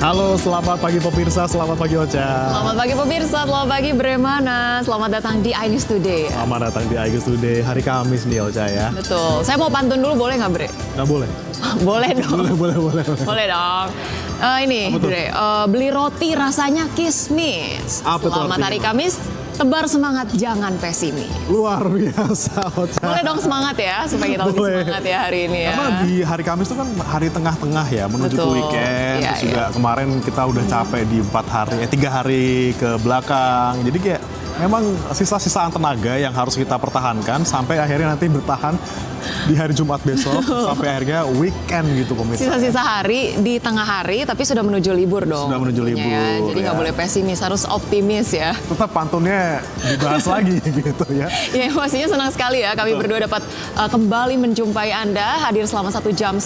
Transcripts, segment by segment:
Halo, selamat pagi pemirsa, selamat pagi Ocha. Selamat pagi pemirsa, selamat pagi Bremana. Selamat datang di iNews Today. Selamat datang di iNews Today, hari Kamis nih Ocha ya. Betul. Saya mau pantun dulu, boleh nggak Bre? Nggak boleh? Boleh dong. Boleh. Boleh dong. Ini Bre, beli roti rasanya kismis. Apa tuh Selamat artinya? hari Kamis. Tebar semangat, jangan pesimis. Luar biasa Ocha. Boleh dong semangat ya, supaya kita lebih Boleh. semangat ya hari ini ya. Karena di hari Kamis itu kan hari tengah-tengah ya, menuju ke Betul. weekend. Iya, Terus juga kemarin kita udah capek di 3 hari ke belakang. Jadi kayak memang sisa-sisaan tenaga yang harus kita pertahankan sampai akhirnya nanti bertahan di hari Jumat besok sampai akhirnya weekend gitu pemirsa. Sisa-sisa hari di tengah hari, tapi sudah menuju libur dong. Sudah menuju tentunya ya. libur, Jadi nggak ya. boleh pesimis, harus optimis ya. Tetap pantunnya dibahas lagi gitu ya. Ya, pastinya senang sekali ya kami berdua dapat kembali menjumpai Anda, hadir selama 1,5 jam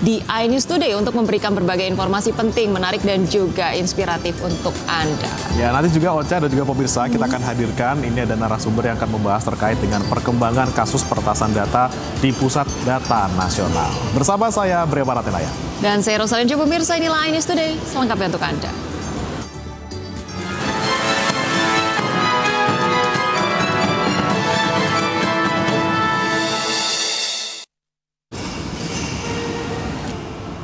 di iNews Today untuk memberikan berbagai informasi penting, menarik dan juga inspiratif untuk Anda. Ya, nanti juga Ocha dan juga pemirsa kita akan hadirkan, ini ada narasumber yang akan membahas terkait dengan perkembangan kasus peretasan data di Pusat Data Nasional. Bersama saya Brema Ratenaya. Dan saya Rosalyn Jo, pemirsa, inilah iNews Today, selengkapnya untuk Anda.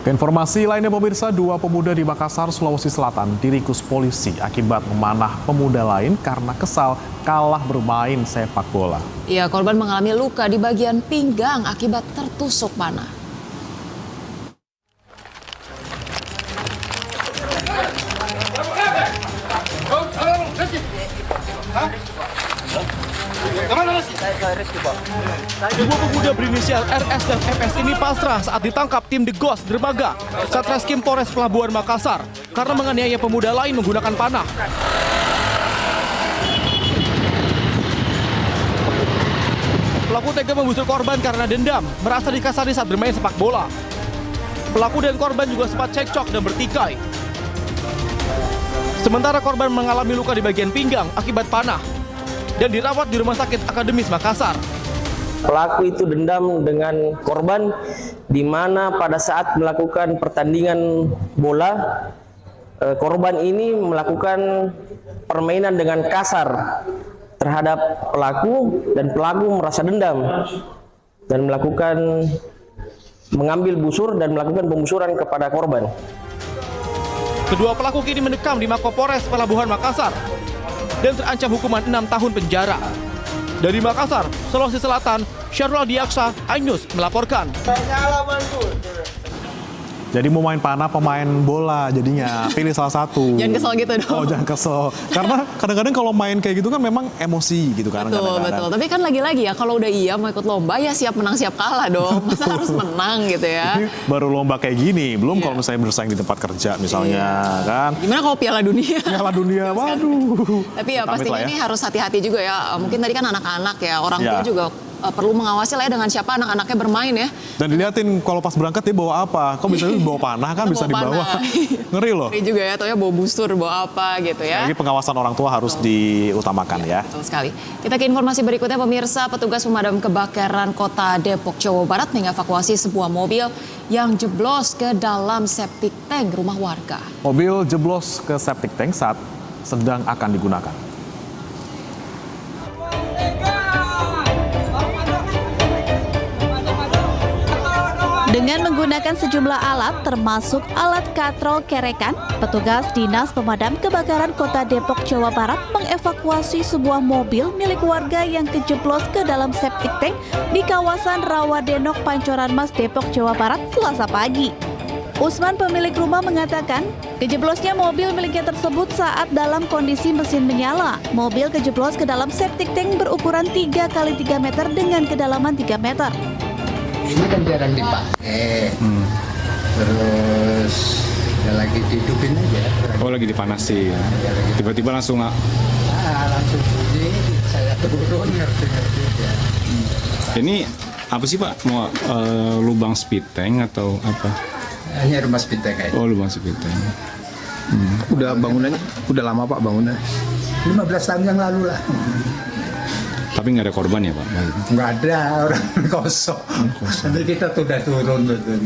Informasi lainnya pemirsa, 2 pemuda di Makassar, Sulawesi Selatan diringkus polisi akibat memanah pemuda lain karena kesal kalah bermain sepak bola. Ya, korban mengalami luka di bagian pinggang akibat tertusuk panah. Dua pemuda berinisial RS dan MS ini pasrah saat ditangkap tim The Ghost Dermaga Satreskrim Polres Pelabuhan Makassar karena menganiaya pemuda lain menggunakan panah. Pelaku tega membusuk korban karena dendam, merasa dikasari saat bermain sepak bola. Pelaku dan korban juga sempat cekcok dan bertikai. Sementara korban mengalami luka di bagian pinggang akibat panah dan dirawat di Rumah Sakit Akademis Makassar. Pelaku itu dendam dengan korban di mana pada saat melakukan pertandingan bola, korban ini melakukan permainan dengan kasar terhadap pelaku dan pelaku merasa dendam dan mengambil busur dan melakukan pembusuran kepada korban. Kedua pelaku kini mendekam di Mako-Polres Pelabuhan Makassar dan terancam hukuman 6 tahun penjara. Dari Makassar, Sulawesi Selatan, Syahrul Diaksa, iNews melaporkan. Jadi mau main panah, pemain bola jadinya, pilih salah satu. Jangan kesel gitu dong. Oh, jangan kesel. Karena kadang-kadang kalau main kayak gitu kan memang emosi gitu kan. Betul, kadang-kadang. betul. Tapi kan lagi-lagi ya, kalau udah iya mau ikut lomba ya siap menang siap kalah dong. Masa harus menang gitu ya. Ini baru lomba kayak gini, belum Iya. kalau misalnya bersaing di tempat kerja misalnya kan. Gimana kalau Piala Dunia? Piala Dunia, waduh. Tapi ya Amit pastinya lah ya. ini harus hati-hati juga ya. Mungkin tadi kan anak-anak ya, orang tua Ya. juga perlu mengawasi lah ya dengan siapa anak-anaknya bermain ya. Dan diliatin kalau pas berangkat dia bawa apa. Kok bisa bawa panah kan bisa Bawa dibawa. panah. Ngeri loh. Ini juga ya, atau ya bawa busur, bawa apa gitu ya. Jadi pengawasan orang tua harus diutamakan ya. Betul sekali. Kita ke informasi berikutnya pemirsa, petugas pemadam kebakaran Kota Depok, Jawa Barat mengevakuasi sebuah mobil yang jeblos ke dalam septic tank rumah warga. Mobil jeblos ke septic tank saat sedang akan digunakan. Dengan menggunakan sejumlah alat termasuk alat katrol kerekan, petugas Dinas Pemadam Kebakaran Kota Depok, Jawa Barat mengevakuasi sebuah mobil milik warga yang kejeblos ke dalam septic tank di kawasan Rawadenok, Pancoran Mas, Depok, Jawa Barat, Selasa pagi. Usman, pemilik rumah, mengatakan kejeblosnya mobil miliknya tersebut saat dalam kondisi mesin menyala. Mobil kejeblos ke dalam septic tank berukuran 3 x 3 meter dengan kedalaman 3 meter. Ini kan jarang dipakai, terus ya lagi dihidupin aja. Oh, lagi dipanasin. Tiba-tiba langsung Langsung bunyi, saya turun ngerti-ngerti ya. Ini apa sih Pak? Mau lubang speed tank atau apa? Hanya rumah speed tank aja. Oh, lubang speed tank. Udah bangunannya, udah lama Pak bangunnya? 15 tahun yang lalu lah. Tapi nggak ada korban ya Pak? Nggak ada, orang kosong. Nanti kita sudah turun betul.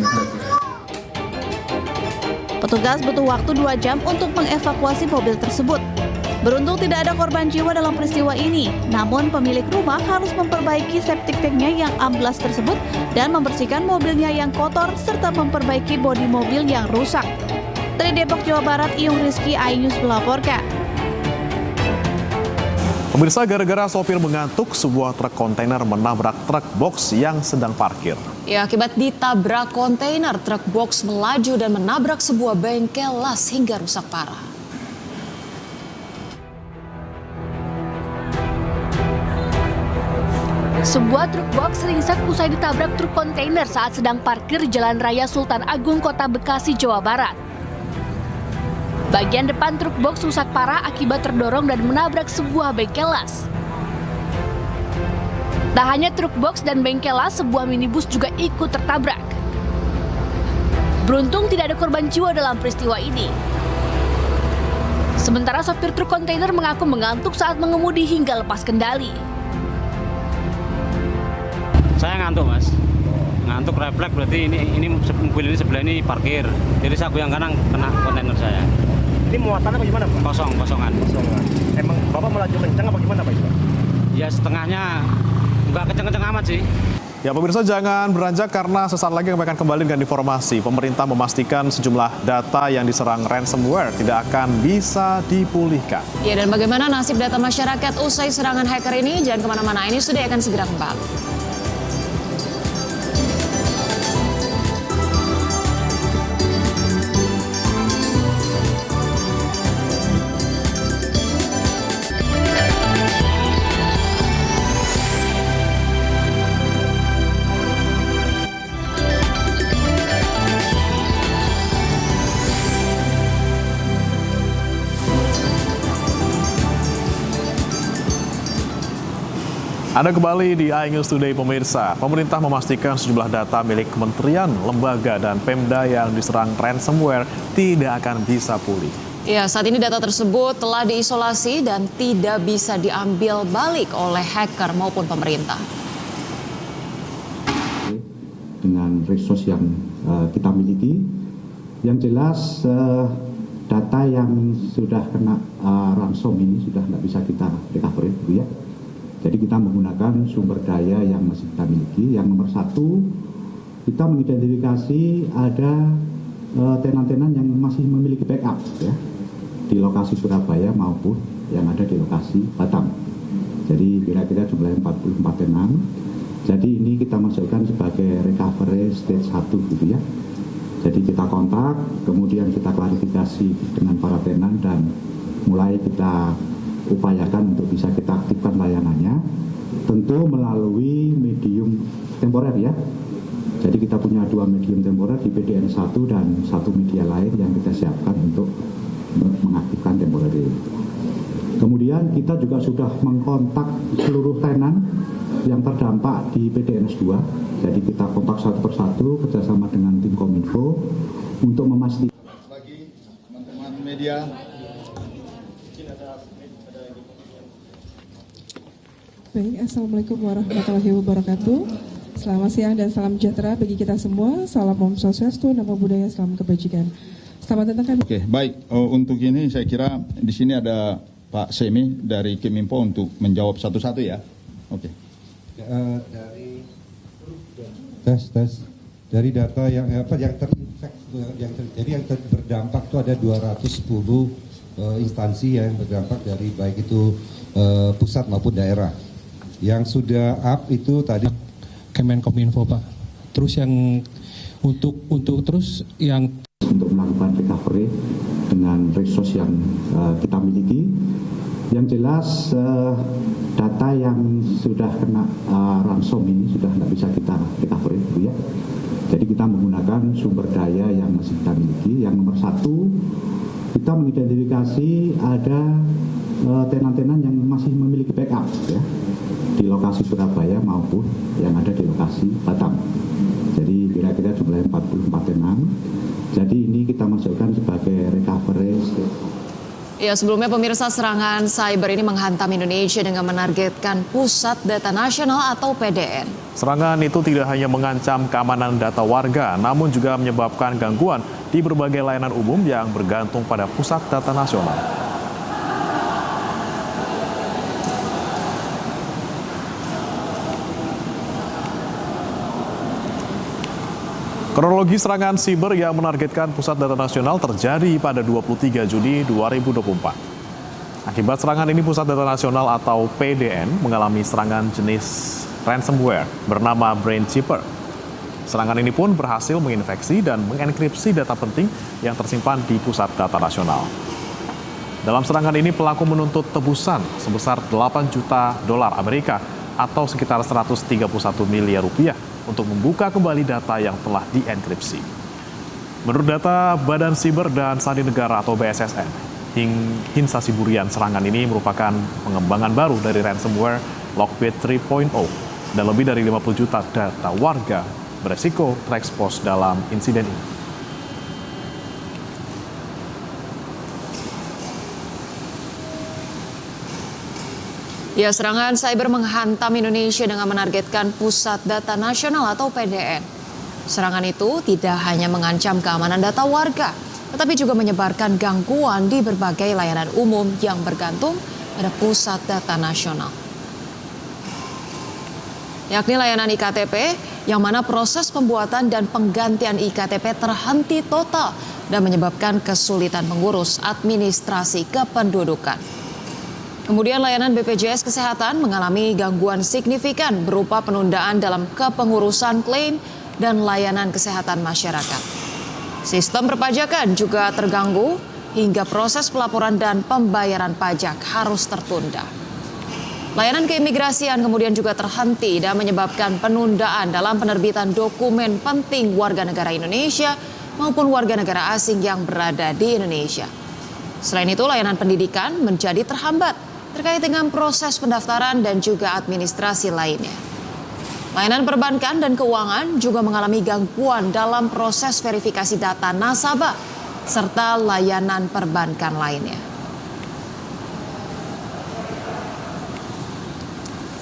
Petugas butuh waktu 2 jam untuk mengevakuasi mobil tersebut. Beruntung tidak ada korban jiwa dalam peristiwa ini, namun pemilik rumah harus memperbaiki septic tanknya yang amblas tersebut dan membersihkan mobilnya yang kotor serta memperbaiki bodi mobil yang rusak. Dari Depok, Jawa Barat, Iyung Rizky, iNews melaporkan. Pemirsa, gara-gara sopir mengantuk, sebuah truk kontainer menabrak truk box yang sedang parkir. Ya, akibat ditabrak kontainer, truk box melaju dan menabrak sebuah bengkel las hingga rusak parah. Sebuah truk box ringsek usai ditabrak truk kontainer saat sedang parkir di Jalan Raya Sultan Agung, Kota Bekasi, Jawa Barat. Bagian depan truk box rusak parah akibat terdorong dan menabrak sebuah bengkel las. Tak hanya truk box dan bengkel las, sebuah minibus juga ikut tertabrak. Beruntung tidak ada korban jiwa dalam peristiwa ini. Sementara sopir truk kontainer mengaku mengantuk saat mengemudi hingga lepas kendali. Saya ngantuk, Mas. Ngantuk refleks, berarti ini mobil ini sebelah ini parkir. Jadi saku yang kanan kena kontainer saya. Ini muatannya bagaimana, Pak? Kosongan. Emang Bapak melaju kencang apa gimana, Pak? Ya setengahnya nggak kenceng-kenceng amat sih. Ya pemirsa, jangan beranjak karena sesaat lagi kami akan kembali dengan informasi. Pemerintah memastikan sejumlah data yang diserang ransomware tidak akan bisa dipulihkan. Ya, dan bagaimana nasib data masyarakat usai serangan hacker ini? Jangan kemana-mana, ini sudah akan segera kembali. Anda kembali di iNews Today pemirsa. Pemerintah memastikan sejumlah data milik kementerian, lembaga, dan Pemda yang diserang ransomware tidak akan bisa pulih. Ya, saat ini data tersebut telah diisolasi dan tidak bisa diambil balik oleh hacker maupun pemerintah. Dengan resource yang kita miliki, yang jelas data yang sudah kena ransom ini sudah tidak bisa kita recovery, gitu ya. Jadi kita menggunakan sumber daya yang masih kita miliki. Yang nomor satu, kita mengidentifikasi ada tenan-tenan yang masih memiliki backup ya, di lokasi Surabaya maupun yang ada di lokasi Batam. Jadi kira-kira jumlahnya 44 tenan. Jadi ini kita masukkan sebagai recovery stage 1 gitu ya. Jadi kita kontak, kemudian kita klarifikasi dengan para tenan dan mulai kita upayakan untuk bisa kita aktifkan layanannya, tentu melalui medium temporer ya. Jadi kita punya 2 medium temporer di PDN 1 dan 1 media lain yang kita siapkan untuk mengaktifkan temporer ini. Kemudian kita juga sudah mengkontak seluruh tenan yang terdampak di PDN 2. Jadi kita kontak satu persatu kerjasama dengan tim Kominfo untuk memastikan. Bagi teman-teman media. Baik, Assalamualaikum warahmatullahi wabarakatuh. Selamat siang dan salam sejahtera bagi kita semua. Salam Om Swastiastu, Namo Buddhaya, salam kebajikan. Selamat datang kami. Oke, baik. Untuk ini saya kira di sini ada Pak Semi dari Kominfo untuk menjawab satu-satu ya. Oke. Dari tes dari data yang terinfek, jadi yang berdampak itu ada 210 instansi yang berdampak dari baik itu pusat maupun daerah. Yang sudah up itu tadi Kemenkominfo Pak. Terus yang untuk terus yang untuk melakukan recovery dengan resource yang kita miliki. Yang jelas data yang sudah kena ransom ini sudah tidak bisa kita recovery, gitu ya. Jadi kita menggunakan sumber daya yang masih kita miliki. Yang nomor satu, kita mengidentifikasi ada tenan-tenan yang masih memiliki backup ya, di lokasi Surabaya maupun yang ada di lokasi Batam. Jadi kira-kira jumlahnya 44 tenan. Jadi ini kita masukkan sebagai recovery state. Ya, sebelumnya pemirsa, serangan cyber ini menghantam Indonesia dengan menargetkan Pusat Data Nasional atau PDN. Serangan itu tidak hanya mengancam keamanan data warga, namun juga menyebabkan gangguan di berbagai layanan umum yang bergantung pada pusat data nasional. Kronologi serangan siber yang menargetkan pusat data nasional terjadi pada 23 Juni 2024. Akibat serangan ini, Pusat Data Nasional atau PDN mengalami serangan jenis ransomware bernama Brainchipper. Serangan ini pun berhasil menginfeksi dan mengenkripsi data penting yang tersimpan di Pusat Data Nasional. Dalam serangan ini, pelaku menuntut tebusan sebesar 8 juta dolar Amerika atau sekitar 131 miliar rupiah untuk membuka kembali data yang telah dienkripsi. Menurut data Badan Siber dan Sandi Negara atau BSSN, hingga Siburian serangan ini merupakan pengembangan baru dari ransomware Lockbit 3.0 dan lebih dari 50 juta data warga beresiko terekspos dalam insiden ini. Ya, serangan cyber menghantam Indonesia dengan menargetkan Pusat Data Nasional atau PDN. Serangan itu tidak hanya mengancam keamanan data warga, tetapi juga menyebarkan gangguan di berbagai layanan umum yang bergantung pada Pusat Data Nasional. Yakni layanan IKTP, yang mana proses pembuatan dan penggantian IKTP terhenti total dan menyebabkan kesulitan mengurus administrasi kependudukan. Kemudian layanan BPJS Kesehatan mengalami gangguan signifikan berupa penundaan dalam kepengurusan klaim dan layanan kesehatan masyarakat. Sistem perpajakan juga terganggu hingga proses pelaporan dan pembayaran pajak harus tertunda. Layanan keimigrasian kemudian juga terhenti dan menyebabkan penundaan dalam penerbitan dokumen penting warga negara Indonesia maupun warga negara asing yang berada di Indonesia. Selain itu, layanan pendidikan menjadi terhambat terkait dengan proses pendaftaran dan juga administrasi lainnya. Layanan perbankan dan keuangan juga mengalami gangguan dalam proses verifikasi data nasabah serta layanan perbankan lainnya.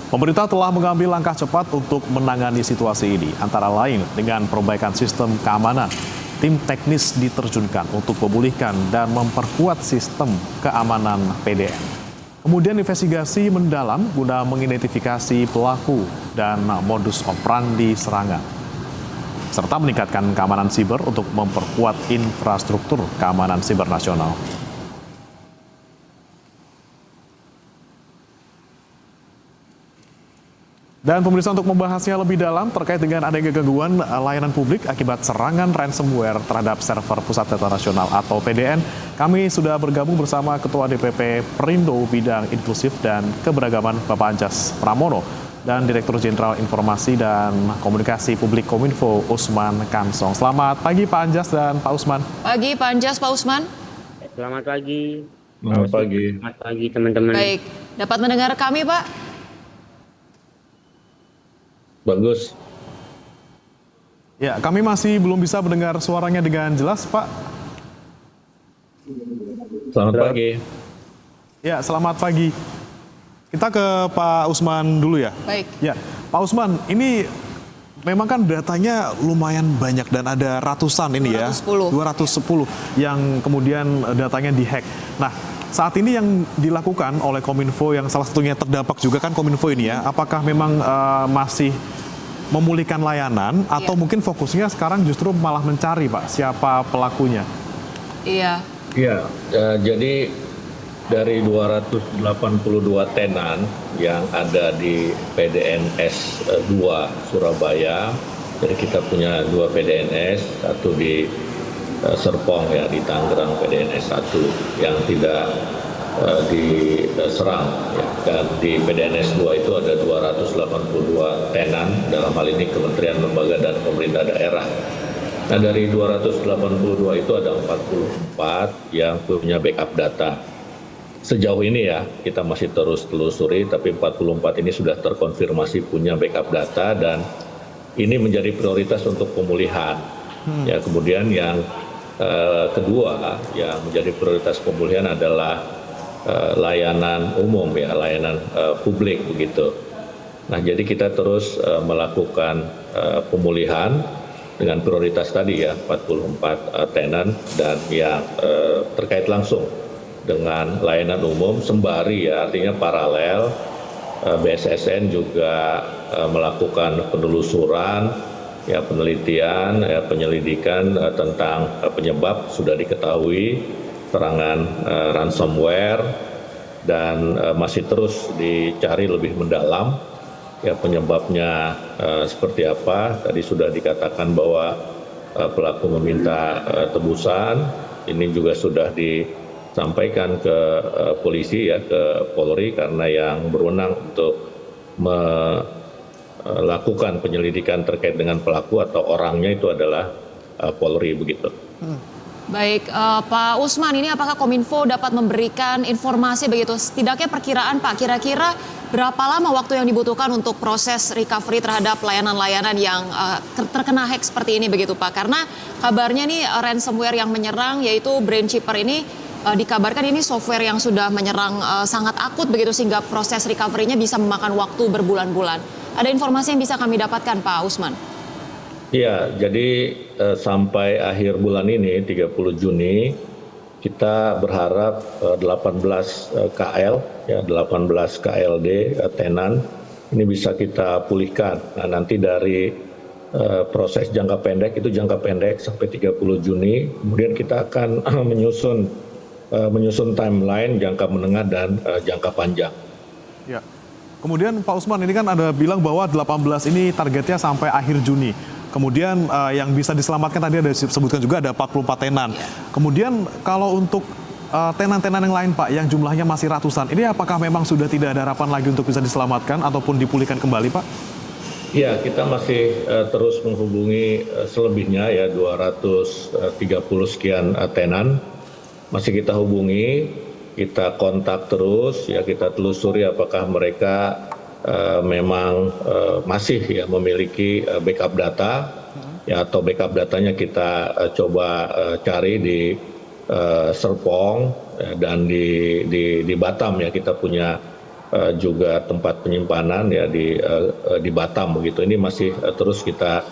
Pemerintah telah mengambil langkah cepat untuk menangani situasi ini, antara lain dengan perbaikan sistem keamanan. Tim teknis diterjunkan untuk memulihkan dan memperkuat sistem keamanan PDN. Kemudian investigasi mendalam guna mengidentifikasi pelaku dan modus operandi serangan, serta meningkatkan keamanan siber untuk memperkuat infrastruktur keamanan siber nasional. Dan pemirsa, untuk membahasnya lebih dalam terkait dengan adanya gangguan layanan publik akibat serangan ransomware terhadap server Pusat Data Nasional atau PDN, kami sudah bergabung bersama Ketua DPP Perindo Bidang Inklusif dan Keberagaman Bapak Anjas Pramono dan Direktur Jenderal Informasi dan Komunikasi Publik Kominfo Usman Kansong. Selamat pagi Pak Anjas dan Pak Usman. Pagi Pak Anjas, Pak Usman. Selamat pagi. Selamat pagi. Selamat pagi teman-teman. Baik, dapat mendengar kami Pak? Bagus. Ya, kami masih belum bisa mendengar suaranya dengan jelas, Pak. Selamat pagi. Ya, selamat pagi. Kita ke Pak Usman dulu ya. Baik. Ya, Pak Usman, ini memang kan datanya lumayan banyak dan ada ratusan ini 210 yang kemudian datanya dihack. Nah, saat ini yang dilakukan oleh Kominfo yang salah satunya terdampak juga kan Kominfo ini ya, apakah memang masih memulihkan layanan atau mungkin fokusnya sekarang justru malah mencari Pak siapa pelakunya? Iya. Iya, jadi dari 282 tenan yang ada di PDNS 2 Surabaya, jadi kita punya 2 PDNS, satu di Serpong ya di Tangerang PDNS 1 yang tidak diserang ya. Dan di PDNS 2 itu ada 282 tenan, dalam hal ini kementerian, lembaga dan pemerintah daerah. Nah, dari 282 itu ada 44 yang punya backup data. Sejauh ini ya kita masih terus telusuri, tapi 44 ini sudah terkonfirmasi punya backup data dan ini menjadi prioritas untuk pemulihan. Ya, kemudian yang kedua yang menjadi prioritas pemulihan adalah layanan umum ya, layanan publik begitu. Nah, jadi kita terus melakukan pemulihan dengan prioritas tadi ya 44 tenan dan yang terkait langsung dengan layanan umum sembari ya artinya paralel BSSN juga melakukan penelusuran ya penelitian ya penyelidikan tentang penyebab sudah diketahui serangan ransomware dan masih terus dicari lebih mendalam ya penyebabnya seperti apa. Tadi sudah dikatakan bahwa pelaku meminta tebusan. Ini juga sudah disampaikan ke polisi ya ke Polri karena yang berwenang untuk melakukan penyelidikan terkait dengan pelaku atau orangnya itu adalah Polri begitu. Baik, Pak Usman, ini apakah Kominfo dapat memberikan informasi begitu? Setidaknya perkiraan Pak, kira-kira berapa lama waktu yang dibutuhkan untuk proses recovery terhadap layanan-layanan yang terkena hack seperti ini begitu Pak? Karena kabarnya nih ransomware yang menyerang yaitu Brainchipper ini dikabarkan ini software yang sudah menyerang sangat akut begitu sehingga proses recovery-nya bisa memakan waktu berbulan-bulan. Ada informasi yang bisa kami dapatkan Pak Usman? Iya, jadi sampai akhir bulan ini 30 Juni kita berharap 18 KL ya 18 KLD tenan ini bisa kita pulihkan. Nah, nanti dari proses jangka pendek itu jangka pendek sampai 30 Juni, kemudian kita akan menyusun timeline jangka menengah dan jangka panjang. Ya. Kemudian Pak Usman ini kan ada bilang bahwa 18 ini targetnya sampai akhir Juni. Kemudian yang bisa diselamatkan tadi ada disebutkan juga ada 44 tenan. Kemudian kalau untuk tenan-tenan yang lain Pak yang jumlahnya masih ratusan, ini apakah memang sudah tidak ada harapan lagi untuk bisa diselamatkan ataupun dipulihkan kembali Pak? Ya, kita masih terus menghubungi selebihnya ya 230 sekian tenan. Masih kita hubungi, kita kontak terus ya kita telusuri apakah mereka memang masih ya memiliki backup data ya atau backup datanya kita coba cari di Serpong dan di Batam ya kita punya juga tempat penyimpanan ya di Batam begitu. Ini masih terus kita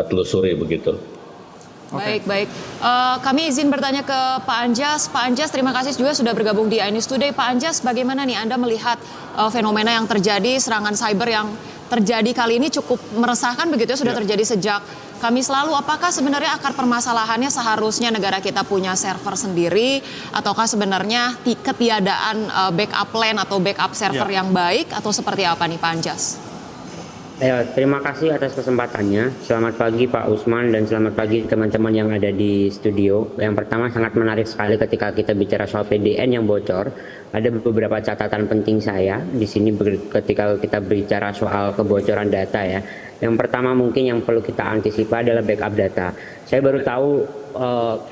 telusuri begitu. Baik. Kami izin bertanya ke Pak Anjas. Pak Anjas, terima kasih juga sudah bergabung di iNews Today. Pak Anjas, bagaimana nih Anda melihat fenomena yang terjadi, serangan cyber yang terjadi kali ini cukup meresahkan begitu ya, sudah terjadi sejak Kamis lalu. Apakah sebenarnya akar permasalahannya seharusnya negara kita punya server sendiri, ataukah sebenarnya ketiadaan backup plan atau backup server yang baik, atau seperti apa nih Pak Anjas? Ya, terima kasih atas kesempatannya. Selamat pagi Pak Usman dan selamat pagi teman-teman yang ada di studio. Yang pertama sangat menarik sekali ketika kita bicara soal PDN yang bocor. Ada beberapa catatan penting saya di sini ketika kita bicara soal kebocoran data ya. Yang pertama mungkin yang perlu kita antisipasi adalah backup data. Saya baru tahu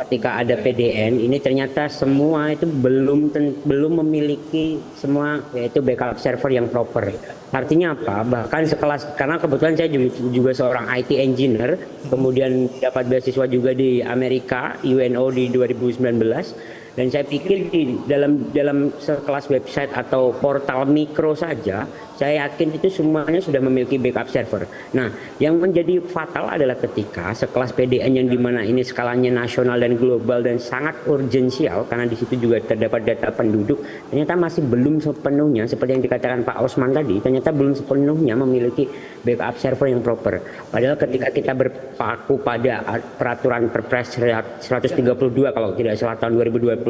ketika ada PDN ini ternyata semua itu belum memiliki semua yaitu backup server yang proper. Artinya apa? Bahkan sekelas, karena kebetulan saya juga seorang IT engineer, kemudian dapat beasiswa juga di Amerika, UNO di 2019. Dan saya pikir di dalam sekelas website atau portal mikro saja, saya yakin itu semuanya sudah memiliki backup server. Nah, yang menjadi fatal adalah ketika sekelas PDN yang dimana ini skalanya nasional dan global dan sangat urgensial, karena di situ juga terdapat data penduduk, ternyata masih belum sepenuhnya, seperti yang dikatakan Pak Osman tadi, ternyata belum sepenuhnya memiliki backup server yang proper. Padahal ketika kita berpaku pada peraturan Perpres 132 kalau tidak salah tahun 2022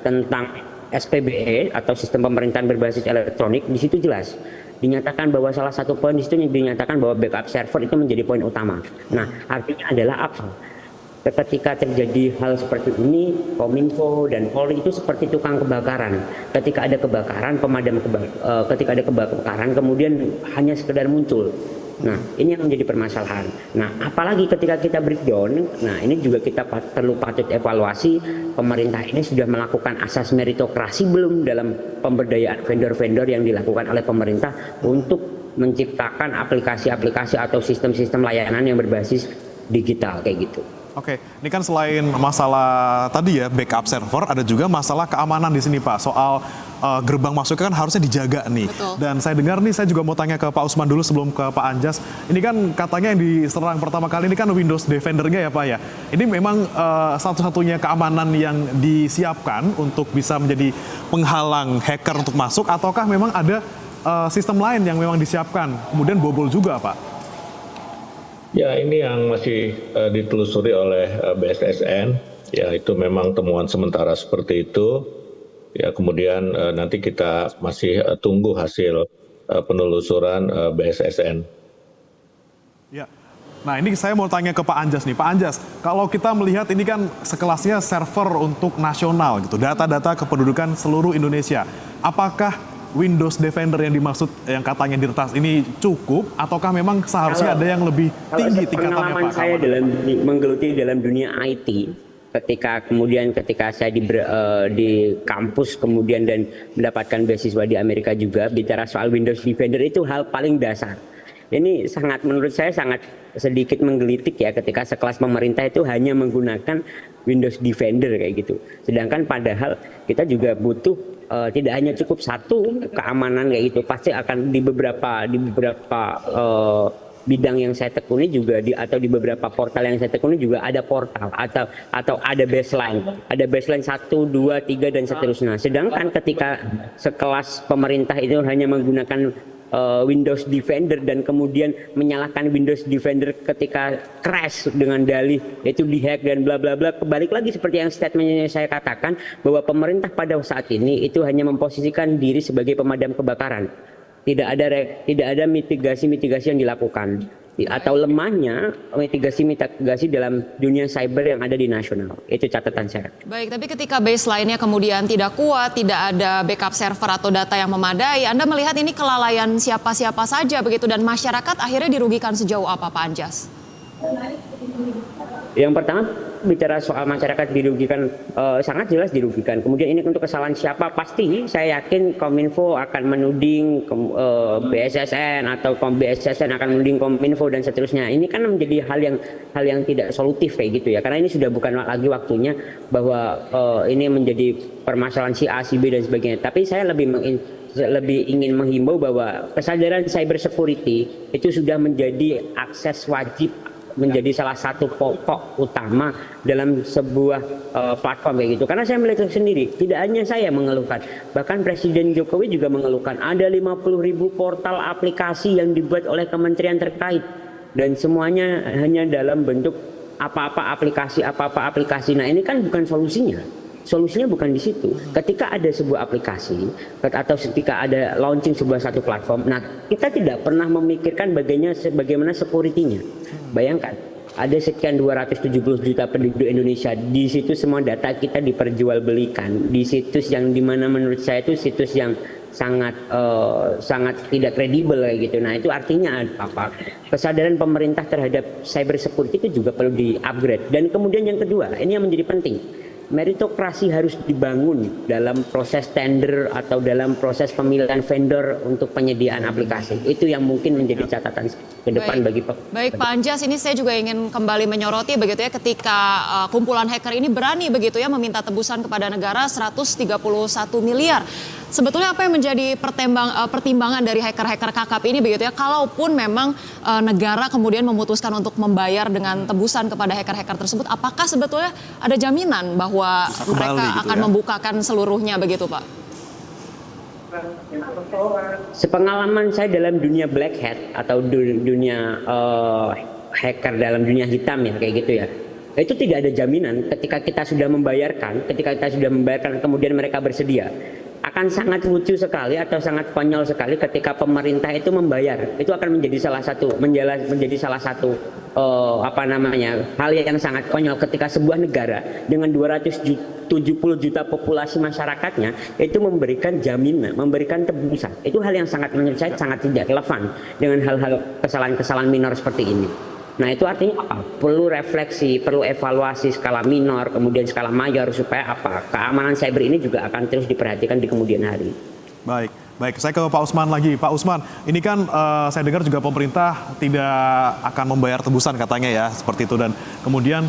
tentang SPBE atau sistem pemerintahan berbasis elektronik, di situ jelas dinyatakan bahwa salah satu poin di situ dinyatakan bahwa backup server itu menjadi poin utama. Nah, artinya adalah apa? Ketika terjadi hal seperti ini, Kominfo dan Polri itu seperti tukang kebakaran. Ketika ada kebakaran, ketika ada kebakaran kemudian hanya sekedar muncul. Nah, ini yang menjadi permasalahan. Nah, apalagi ketika kita breakdown, nah ini juga kita perlu patut evaluasi, pemerintah ini sudah melakukan asas meritokrasi belum dalam pemberdayaan vendor-vendor yang dilakukan oleh pemerintah untuk menciptakan aplikasi-aplikasi atau sistem-sistem layanan yang berbasis digital kayak gitu. Oke, ini kan selain masalah tadi ya backup server, ada juga masalah keamanan di sini Pak. Soal gerbang masuknya kan harusnya dijaga nih. Betul. Dan saya dengar nih, saya juga mau tanya ke Pak Usman dulu sebelum ke Pak Anjas. Ini kan katanya yang diserang pertama kali ini kan Windows Defender-nya ya Pak ya. Ini memang satu-satunya keamanan yang disiapkan untuk bisa menjadi penghalang hacker untuk masuk, ataukah memang ada sistem lain yang memang disiapkan kemudian bobol juga Pak? Ya, ini yang masih ditelusuri oleh BSSN. Ya, itu memang temuan sementara seperti itu. Ya, kemudian nanti kita masih tunggu hasil penelusuran BSSN. Ya. Nah, ini saya mau tanya ke Pak Anjas nih. Pak Anjas, kalau kita melihat ini kan sekelasnya server untuk nasional gitu, data-data kependudukan seluruh Indonesia. Apakah Windows Defender yang dimaksud yang katanya diretas ini cukup, ataukah memang seharusnya ada yang lebih tinggi tingkatannya Pak? Pengalaman saya menggeluti dalam dunia IT, ketika saya di kampus kemudian dan mendapatkan beasiswa di Amerika juga, bicara soal Windows Defender itu hal paling dasar. Ini menurut saya sangat sedikit menggelitik ya, ketika sekelas pemerintah itu hanya menggunakan Windows Defender kayak gitu. Sedangkan padahal kita juga butuh tidak hanya cukup satu keamanan kayak gitu, pasti akan di beberapa bidang yang saya tekuni juga atau di beberapa portal yang saya tekuni juga ada portal atau ada baseline 1, 2, 3 dan seterusnya. Sedangkan ketika sekelas pemerintah itu hanya menggunakan Windows Defender dan kemudian menyalahkan Windows Defender ketika crash dengan dalih itu dihack dan bla bla bla, kebalik lagi seperti yang statementnya saya katakan bahwa pemerintah pada saat ini itu hanya memposisikan diri sebagai pemadam kebakaran. Tidak ada mitigasi yang dilakukan, atau lemahnya mitigasi dalam dunia cyber yang ada di nasional. Itu catatan saya. Baik, tapi ketika baseline-nya kemudian tidak kuat, tidak ada backup server atau data yang memadai, Anda melihat ini kelalaian siapa-siapa saja begitu, dan masyarakat akhirnya dirugikan sejauh apa Pak Anjas? Yang pertama, bicara soal masyarakat dirugikan, sangat jelas dirugikan. Kemudian ini untuk kesalahan siapa, pasti saya yakin Kominfo akan menuding BSSN atau BSSN akan menuding Kominfo dan seterusnya. Ini kan menjadi hal yang tidak solutif kayak gitu ya, karena ini sudah bukan lagi waktunya bahwa ini menjadi permasalahan si A, si B dan sebagainya. Tapi saya lebih ingin menghimbau bahwa kesadaran cyber security itu sudah menjadi akses wajib, menjadi salah satu pokok utama dalam sebuah platform kayak gitu. Karena saya melihat sendiri, tidak hanya saya mengeluhkan, bahkan Presiden Jokowi juga mengeluhkan ada 50.000 portal aplikasi yang dibuat oleh kementerian terkait dan semuanya hanya dalam bentuk apa-apa aplikasi. Nah, ini kan bukan solusinya. Solusinya bukan di situ. Ketika ada sebuah aplikasi atau ketika ada launching satu platform, nah kita tidak pernah memikirkan bagaimana security-nya. Bayangkan, ada sekian 270 juta penduduk Indonesia, di situ semua data kita diperjualbelikan di situs yang dimana menurut saya itu situs yang sangat tidak kredibel kayak gitu. Nah, itu artinya apa? Kesadaran pemerintah terhadap cyber security itu juga perlu di-upgrade. Dan kemudian yang kedua, ini yang menjadi penting. Meritokrasi harus dibangun dalam proses tender atau dalam proses pemilihan vendor untuk penyediaan aplikasi. Itu yang mungkin menjadi catatan ke depan bagi Baik Pak Anjas, ini saya juga ingin kembali menyoroti begitu ya, ketika kumpulan hacker ini berani begitu ya meminta tebusan kepada negara 131 miliar. Sebetulnya apa yang menjadi pertimbangan dari hacker-hacker kakap ini begitu ya, kalaupun memang negara kemudian memutuskan untuk membayar dengan tebusan kepada hacker-hacker tersebut, apakah sebetulnya ada jaminan bahwa mereka akan membukakan seluruhnya begitu Pak? Sepengalaman saya dalam dunia black hat atau dunia hacker dalam dunia hitam ya kayak gitu ya, itu tidak ada jaminan ketika kita sudah membayarkan kemudian mereka bersedia. Akan sangat lucu sekali atau sangat konyol sekali ketika pemerintah itu membayar. Itu akan menjadi salah satu hal yang sangat konyol ketika sebuah negara dengan 270 juta populasi masyarakatnya itu memberikan jaminan, memberikan tebusan. Itu hal yang menurut saya sangat tidak relevan dengan hal-hal kesalahan-kesalahan minor seperti ini. Nah, itu artinya apa? Perlu refleksi, perlu evaluasi skala minor, kemudian skala mayor, supaya apa? Keamanan cyber ini juga akan terus diperhatikan di kemudian hari. Baik, saya ke Pak Usman lagi. Pak Usman, ini kan saya dengar juga pemerintah tidak akan membayar tebusan katanya ya, seperti itu. Dan kemudian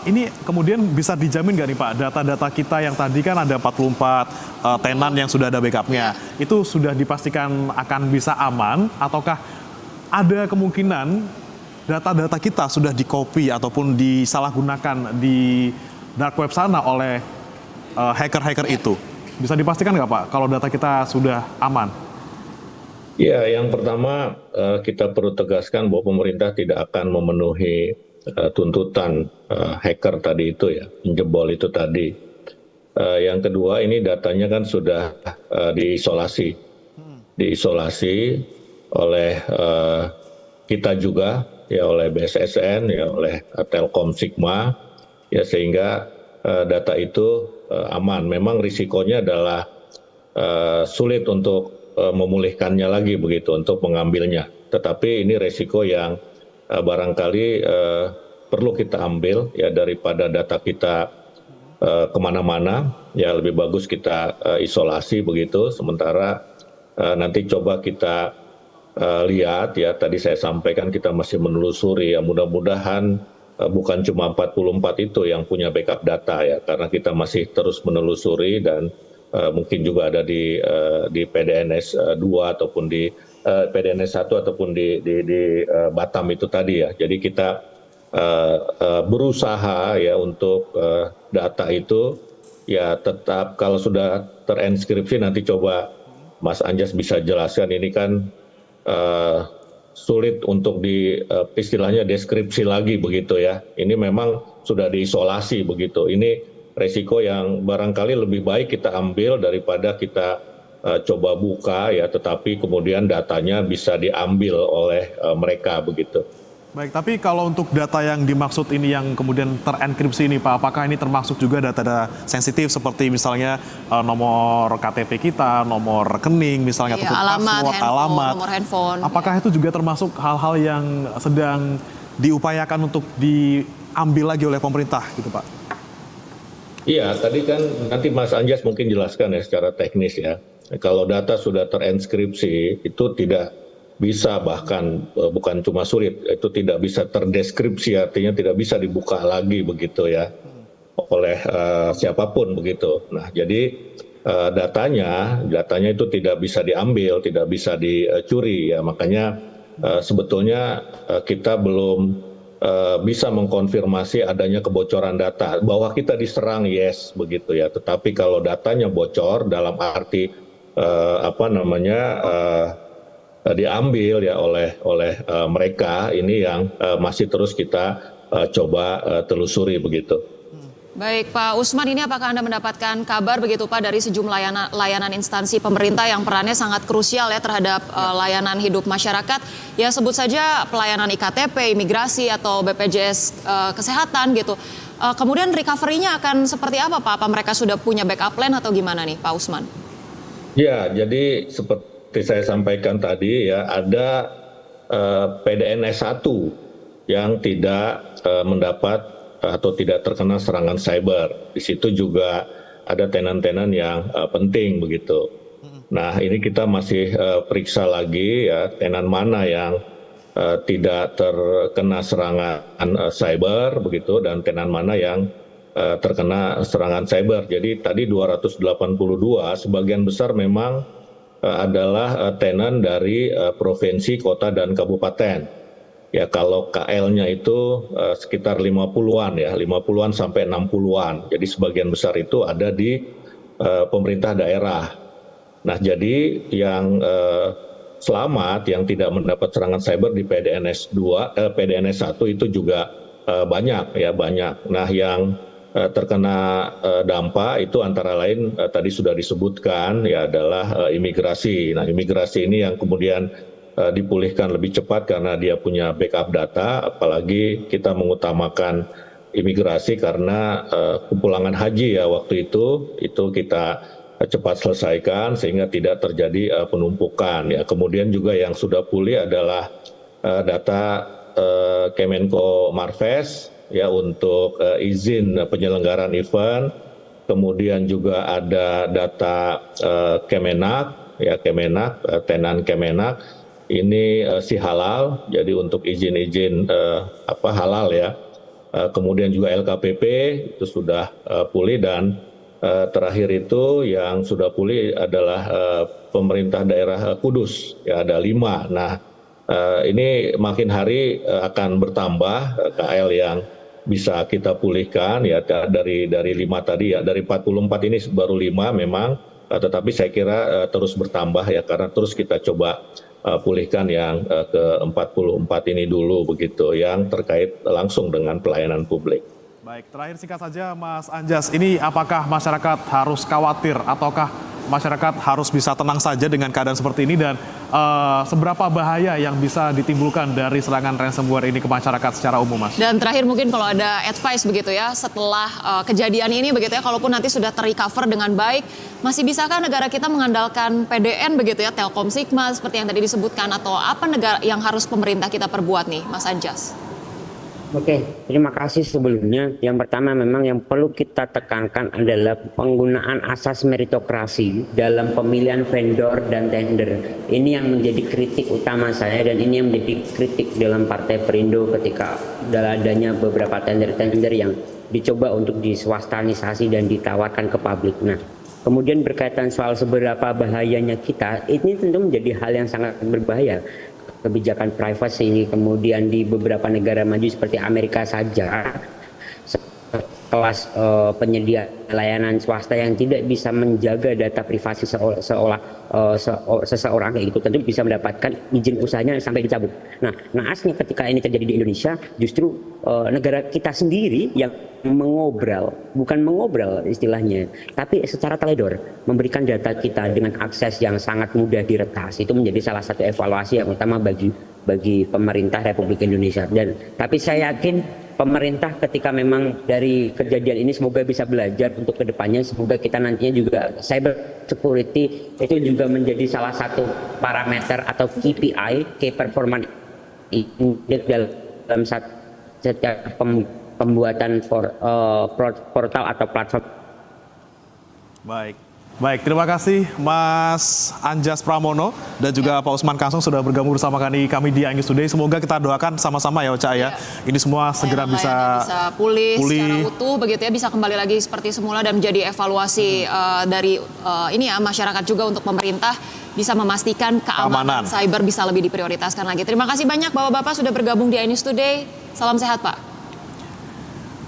Ini kemudian bisa dijamin nggak nih Pak, data-data kita yang tadi kan ada 44 tenan yang sudah ada backupnya, itu sudah dipastikan akan bisa aman, ataukah ada kemungkinan data-data kita sudah di-copy ataupun disalahgunakan di dark web sana oleh hacker-hacker itu? Bisa dipastikan nggak Pak kalau data kita sudah aman? Ya, yang pertama kita perlu tegaskan bahwa pemerintah tidak akan memenuhi tuntutan hacker tadi itu ya, penjebol itu tadi. Yang kedua, ini datanya kan sudah diisolasi oleh kita juga, ya oleh BSSN, ya oleh Telkom Sigma, ya sehingga data itu aman. Memang risikonya adalah sulit untuk memulihkannya lagi begitu, untuk mengambilnya. Tetapi ini risiko yang barangkali perlu kita ambil ya, daripada data kita kemana-mana, ya lebih bagus kita isolasi begitu. Sementara nanti coba kita lihat ya, tadi saya sampaikan kita masih menelusuri ya, mudah-mudahan bukan cuma 44 itu yang punya backup data ya, karena kita masih terus menelusuri dan mungkin juga ada di PDNS 2 ataupun di PDNS 1 ataupun di Batam itu tadi ya. Jadi kita berusaha ya untuk data itu ya tetap, kalau sudah terenskripsi nanti coba Mas Anjas bisa jelaskan, ini kan sulit untuk istilahnya deskripsi lagi begitu ya. Ini memang sudah diisolasi begitu. Ini resiko yang barangkali lebih baik kita ambil daripada kita coba buka ya, tetapi kemudian datanya bisa diambil oleh mereka begitu. Baik, tapi kalau untuk data yang dimaksud ini yang kemudian terenkripsi ini Pak, apakah ini termasuk juga data-data sensitif seperti misalnya nomor KTP kita, nomor rekening misalnya, ataupun password, alamat, nomor handphone. Apakah itu juga termasuk hal-hal yang sedang diupayakan untuk diambil lagi oleh pemerintah gitu Pak? Iya, tadi kan nanti Mas Anjas mungkin jelaskan ya secara teknis ya. Kalau data sudah terenskripsi itu tidak bisa, bahkan bukan cuma sulit, itu tidak bisa terdeskripsi, artinya tidak bisa dibuka lagi begitu ya oleh siapapun begitu. Nah, jadi datanya itu tidak bisa diambil, tidak bisa dicuri ya. Makanya sebetulnya kita belum bisa mengkonfirmasi adanya kebocoran data. Bahwa kita diserang, yes begitu ya. Tetapi kalau datanya bocor dalam arti diambil ya oleh mereka, ini yang masih terus kita coba telusuri begitu. Baik Pak Usman, ini apakah Anda mendapatkan kabar begitu Pak dari sejumlah layanan instansi pemerintah yang perannya sangat krusial ya terhadap layanan hidup masyarakat, ya sebut saja pelayanan IKTP, imigrasi atau BPJS kesehatan gitu. Kemudian recovery-nya akan seperti apa Pak? Apa mereka sudah punya backup plan atau gimana nih Pak Usman? Ya, jadi seperti saya sampaikan tadi ya, ada PDNS 1 yang tidak mendapat atau tidak terkena serangan cyber. Di situ juga ada tenan-tenan yang penting begitu. Nah, ini kita masih periksa lagi ya, tenan mana yang tidak terkena serangan cyber begitu, dan tenan mana yang terkena serangan cyber. Jadi tadi 282 sebagian besar memang adalah tenan dari provinsi, kota dan kabupaten. Ya, kalau KL-nya itu sekitar 50-an ya, 50-an sampai 60-an. Jadi sebagian besar itu ada di pemerintah daerah. Nah, jadi yang selamat yang tidak mendapat serangan cyber di PDNS 1 itu juga banyak ya, banyak. Nah, yang terkena dampak itu antara lain tadi sudah disebutkan ya, adalah imigrasi. Nah, imigrasi ini yang kemudian dipulihkan lebih cepat karena dia punya backup data, apalagi kita mengutamakan imigrasi karena kepulangan haji ya waktu itu kita cepat selesaikan sehingga tidak terjadi penumpukan ya. Kemudian juga yang sudah pulih adalah data Kemenko Marves ya untuk izin penyelenggaraan event. Kemudian juga ada data Kemenak ya, Kemenak, tenan Kemenak. Ini si halal, jadi untuk izin-izin halal ya. kemudian juga LKPP itu sudah pulih, dan terakhir itu yang sudah pulih adalah pemerintah daerah Kudus, ya ada 5. Nah, ini makin hari akan bertambah KL yang bisa kita pulihkan, ya dari 5 tadi, ya dari 44 ini baru 5 memang, tetapi saya kira terus bertambah ya, karena terus kita coba pulihkan yang ke-44 ini dulu begitu, yang terkait langsung dengan pelayanan publik. Baik, terakhir singkat saja Mas Anjas, ini apakah masyarakat harus khawatir ataukah masyarakat harus bisa tenang saja dengan keadaan seperti ini, dan seberapa bahaya yang bisa ditimbulkan dari serangan ransomware ini ke masyarakat secara umum, Mas? Dan terakhir mungkin kalau ada advice begitu ya setelah kejadian ini begitu ya, kalaupun nanti sudah terrecover dengan baik, masih bisakah negara kita mengandalkan PDN begitu ya, Telkom Sigma seperti yang tadi disebutkan, atau apa negara yang harus pemerintah kita perbuat nih, Mas Anjas? Oke, terima kasih sebelumnya. Yang pertama memang yang perlu kita tekankan adalah penggunaan asas meritokrasi dalam pemilihan vendor dan tender. Ini yang menjadi kritik utama saya, dan ini yang menjadi kritik dalam Partai Perindo ketika adanya beberapa tender-tender yang dicoba untuk diswastanisasi dan ditawarkan ke publik. Nah, kemudian berkaitan soal seberapa bahayanya kita, ini tentu menjadi hal yang sangat berbahaya. Kebijakan privacy kemudian di beberapa negara maju seperti Amerika saja, kelas penyedia layanan swasta yang tidak bisa menjaga data privasi seseorang kayak gitu, tentu bisa mendapatkan izin usahanya sampai dicabut. Nah, naasnya ketika ini terjadi di Indonesia, justru negara kita sendiri yang bukan mengobral istilahnya, tapi secara teledor memberikan data kita dengan akses yang sangat mudah diretas. Itu menjadi salah satu evaluasi yang utama bagi pemerintah Republik Indonesia. Dan tapi saya yakin pemerintah ketika memang dari kejadian ini semoga bisa belajar untuk kedepannya, semoga kita nantinya juga cyber security itu juga menjadi salah satu parameter atau KPI, Key Performance Index dalam setiap pembuatan portal atau platform. Baik, terima kasih Mas Anjas Pramono dan juga Pak Usman Kansong sudah bergabung bersama kami di iNews Today. Semoga kita doakan sama-sama ya Ocha ya. Ini semua segera bisa pulih secara utuh begitu ya, bisa kembali lagi seperti semula dan menjadi evaluasi dari ini ya masyarakat juga untuk pemerintah bisa memastikan keamanan cyber bisa lebih diprioritaskan lagi. Terima kasih banyak Bapak-bapak sudah bergabung di iNews Today. Salam sehat Pak.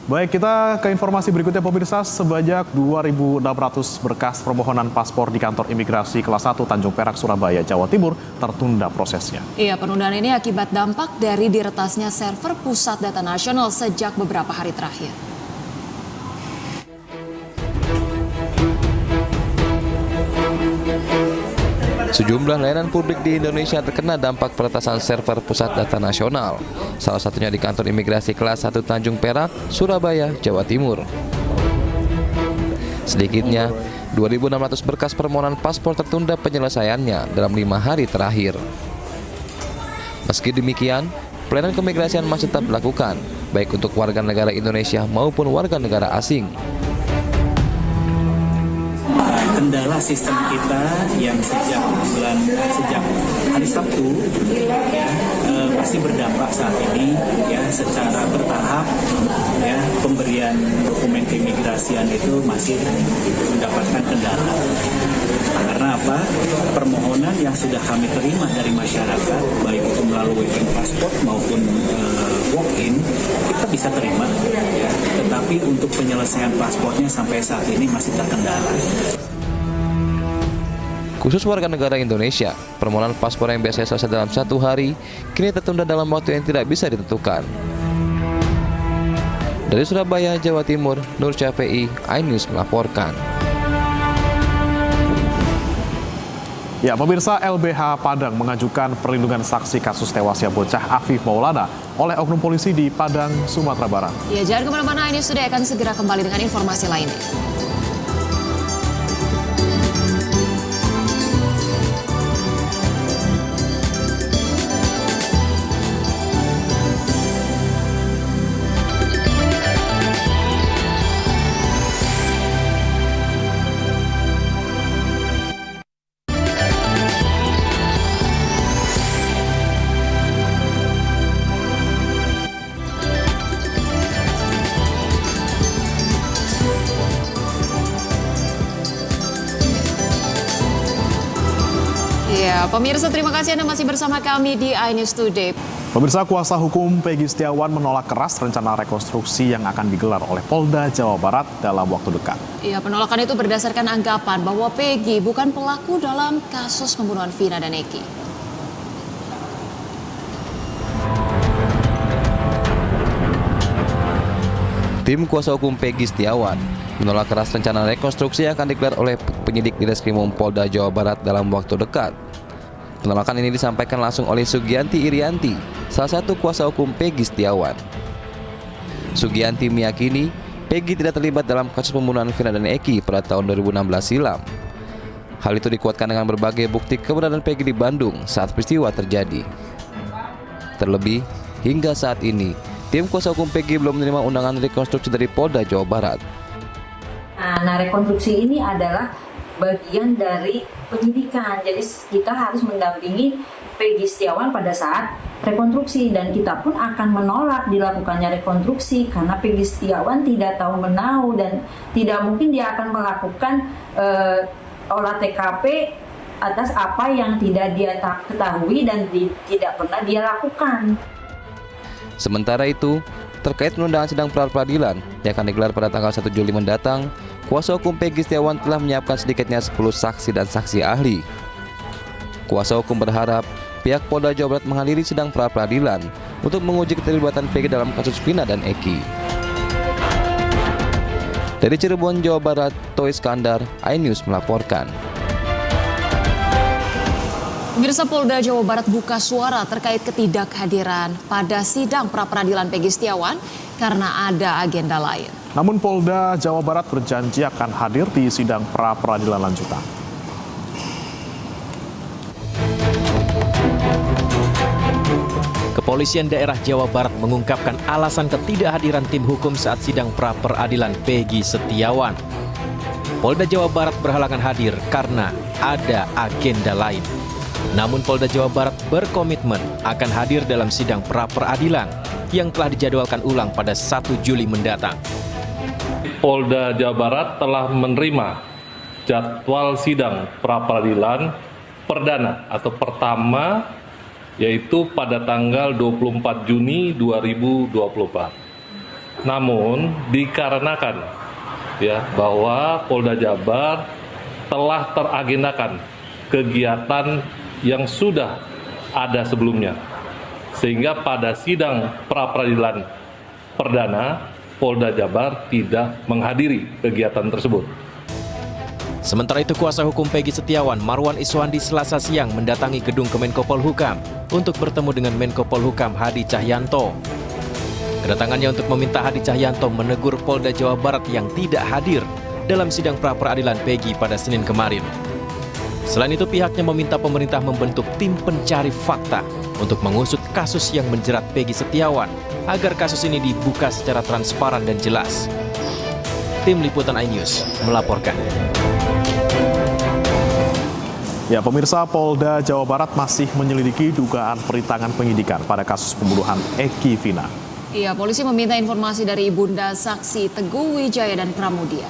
Baik, kita ke informasi berikutnya pemirsa. Sebanyak 2.600 berkas permohonan paspor di kantor imigrasi kelas 1 Tanjung Perak, Surabaya, Jawa Timur tertunda prosesnya. Iya, penundaan ini akibat dampak dari diretasnya server pusat data nasional sejak beberapa hari terakhir. Sejumlah layanan publik di Indonesia terkena dampak peretasan server pusat data nasional. Salah satunya di kantor imigrasi kelas 1 Tanjung Perak, Surabaya, Jawa Timur. Sedikitnya, 2.600 berkas permohonan paspor tertunda penyelesaiannya dalam 5 hari terakhir. Meski demikian, pelayanan keimigrasian masih tetap dilakukan, baik untuk warga negara Indonesia maupun warga negara asing. Kendala sistem kita yang sejak hari Sabtu ya, masih berdampak saat ini ya, secara bertahap ya, pemberian dokumen keimigrasian itu masih mendapatkan kendala. Karena apa? Permohonan yang sudah kami terima dari masyarakat, baik itu melalui paspor maupun walk-in, kita bisa terima ya. Tetapi untuk penyelesaian paspornya sampai saat ini masih terkendala. Khusus warga negara Indonesia, permohonan paspor yang biasanya selesai dalam 1 hari, kini tertunda dalam waktu yang tidak bisa ditentukan. Dari Surabaya, Jawa Timur, Nur Syafei, iNews melaporkan. Ya, pemirsa, LBH Padang mengajukan perlindungan saksi kasus tewasnya bocah Afif Maulana oleh oknum polisi di Padang, Sumatera Barat. Ya, jangan kemana-mana, iNews Today akan segera kembali dengan informasi lainnya. Ya, pemirsa, terima kasih Anda masih bersama kami di iNews Today. Pemirsa, kuasa hukum Peggy Setiawan menolak keras rencana rekonstruksi yang akan digelar oleh Polda Jawa Barat dalam waktu dekat. Ya, penolakan itu berdasarkan anggapan bahwa Peggy bukan pelaku dalam kasus pembunuhan Vina dan Eki. Tim kuasa hukum Peggy Setiawan menolak keras rencana rekonstruksi yang akan digelar oleh penyidik di Reskrimum Polda Jawa Barat dalam waktu dekat. Penolakan ini disampaikan langsung oleh Sugianti Irianti, salah satu kuasa hukum Peggy Setiawan. Sugianti meyakini Peggy tidak terlibat dalam kasus pembunuhan Vina dan Eki pada tahun 2016 silam. Hal itu dikuatkan dengan berbagai bukti keberadaan Peggy di Bandung saat peristiwa terjadi. Terlebih, hingga saat ini, tim kuasa hukum Peggy belum menerima undangan rekonstruksi dari Polda Jawa Barat. Nah, rekonstruksi ini adalah bagian dari penyidikan. Jadi kita harus mendampingi Peggy Setiawan pada saat rekonstruksi, dan kita pun akan menolak dilakukannya rekonstruksi karena Peggy Setiawan tidak tahu menahu dan tidak mungkin dia akan melakukan olah TKP atas apa yang tidak dia ketahui dan tidak pernah dia lakukan. Sementara itu, terkait penundaan sidang pra-peradilan yang akan digelar pada tanggal 1 Juli mendatang, kuasa hukum Peggy Setiawan telah menyiapkan sedikitnya 10 saksi dan saksi ahli. Kuasa hukum berharap pihak Polda Jawa Barat menghadiri sidang pra-peradilan untuk menguji keterlibatan Peggy dalam kasus Vina dan Eki. Dari Cirebon, Jawa Barat, Toy Skandar, iNews melaporkan. Pemirsa, Polda Jawa Barat buka suara terkait ketidakhadiran pada sidang pra-peradilan Peggy Setiawan karena ada agenda lain. Namun Polda Jawa Barat berjanji akan hadir di sidang pra-peradilan lanjutan. Kepolisian daerah Jawa Barat mengungkapkan alasan ketidakhadiran tim hukum saat sidang pra-peradilan Peggy Setiawan. Polda Jawa Barat berhalangan hadir karena ada agenda lain. Namun Polda Jawa Barat berkomitmen akan hadir dalam sidang pra-peradilan yang telah dijadwalkan ulang pada 1 Juli mendatang. Polda Jawa Barat telah menerima jadwal sidang pra-peradilan perdana atau pertama, yaitu pada tanggal 24 Juni 2024. Namun dikarenakan bahwa Polda Jawa Barat telah teragendakan kegiatan yang sudah ada sebelumnya, sehingga pada sidang pra-peradilan perdana Polda Jawa Barat tidak menghadiri kegiatan tersebut. Sementara itu, kuasa hukum Peggy Setiawan, Marwan Iswandi, Selasa siang mendatangi gedung Kemenko Polhukam untuk bertemu dengan Menko Polhukam Hadi Cahyanto. Kedatangannya untuk meminta Hadi Cahyanto menegur Polda Jawa Barat yang tidak hadir dalam sidang pra-peradilan Peggy pada Senin kemarin. Selain itu, pihaknya meminta pemerintah membentuk tim pencari fakta untuk mengusut kasus yang menjerat Peggy Setiawan agar kasus ini dibuka secara transparan dan jelas. Tim Liputan iNews melaporkan. Ya, pemirsa, Polda Jawa Barat masih menyelidiki dugaan perintangan penyidikan pada kasus pembunuhan Eki Vina. Iya, polisi meminta informasi dari ibunda saksi Teguh Wijaya dan Pramudia.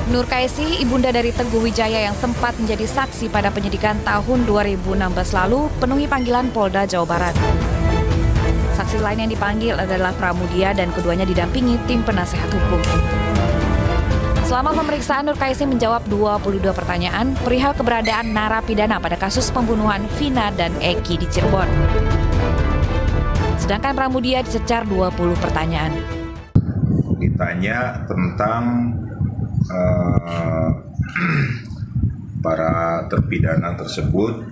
Nur Kaisi, ibunda dari Teguh Wijaya yang sempat menjadi saksi pada penyidikan tahun 2016 lalu, penuhi panggilan Polda Jawa Barat. Saksi lain yang dipanggil adalah Pramudia dan keduanya didampingi tim penasehat hukum. Selama pemeriksaan, Nur Kaisi menjawab 22 pertanyaan perihal keberadaan narapidana pada kasus pembunuhan Vina dan Eki di Cirebon. Sedangkan Pramudia dicecar 20 pertanyaan. Ditanya tentang para terpidana tersebut,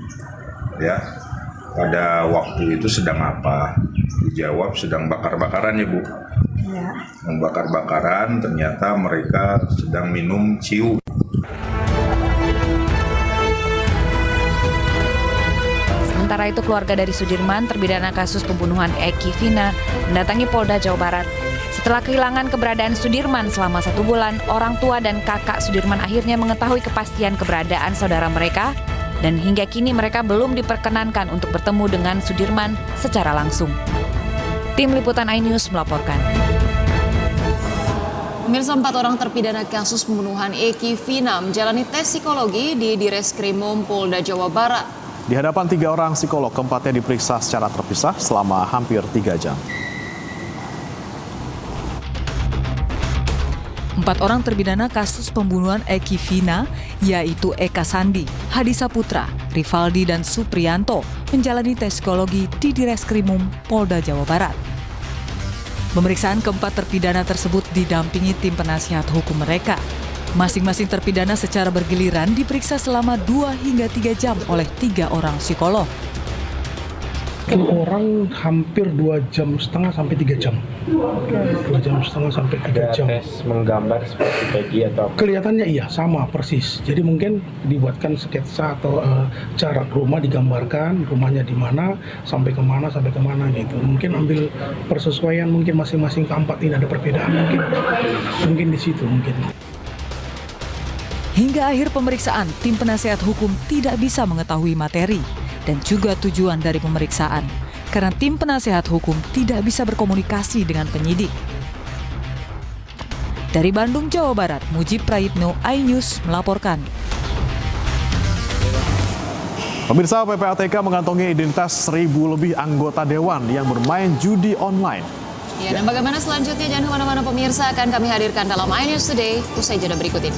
pada waktu itu sedang apa? Dijawab sedang bakar-bakaran, ya Bu. Ya. Membakar-bakaran, ternyata mereka sedang minum ciu. Sementara itu, keluarga dari Sudirman, terpidana kasus pembunuhan Eki Vina, mendatangi Polda Jawa Barat. Setelah kehilangan keberadaan Sudirman selama 1 bulan, orang tua dan kakak Sudirman akhirnya mengetahui kepastian keberadaan saudara mereka, dan hingga kini mereka belum diperkenankan untuk bertemu dengan Sudirman secara langsung. Tim Liputan iNews melaporkan. Pemirsa, 4 orang terpidana kasus pembunuhan Eki Vina menjalani tes psikologi di Direskrimum Polda Jawa Barat. Di hadapan 3 orang psikolog, keempatnya diperiksa secara terpisah selama hampir 3 jam. 4 orang terpidana kasus pembunuhan Eki Vina, yaitu Eka Sandi, Hadi Saputra, Rivaldi, dan Supriyanto, menjalani tes psikologi di Direskrimum Polda Jawa Barat. Pemeriksaan keempat terpidana tersebut didampingi tim penasihat hukum mereka. Masing-masing terpidana secara bergiliran diperiksa selama 2 hingga 3 jam oleh 3 orang psikolog. Orang hampir 2,5 jam sampai 3 jam. 2,5 jam sampai 3 jam. Ada tes menggambar seperti Peggy atau? Kelihatannya iya, sama persis. Jadi mungkin dibuatkan sketsa atau jarak rumah digambarkan, rumahnya di mana, sampai kemana gitu. Mungkin ambil persesuaian, mungkin masing-masing keempat ini ada perbedaan, mungkin di situ mungkin. Hingga akhir pemeriksaan, tim penasihat hukum tidak bisa mengetahui materi dan juga tujuan dari pemeriksaan, karena tim penasihat hukum tidak bisa berkomunikasi dengan penyidik. Dari Bandung, Jawa Barat, Mujib Prayitno, iNews melaporkan. Pemirsa, PPATK mengantongi identitas 1.000 lebih anggota dewan yang bermain judi online. Ya, dan bagaimana selanjutnya? Jangan kemana-mana pemirsa, akan kami hadirkan dalam iNews Today usai jeda berikut ini.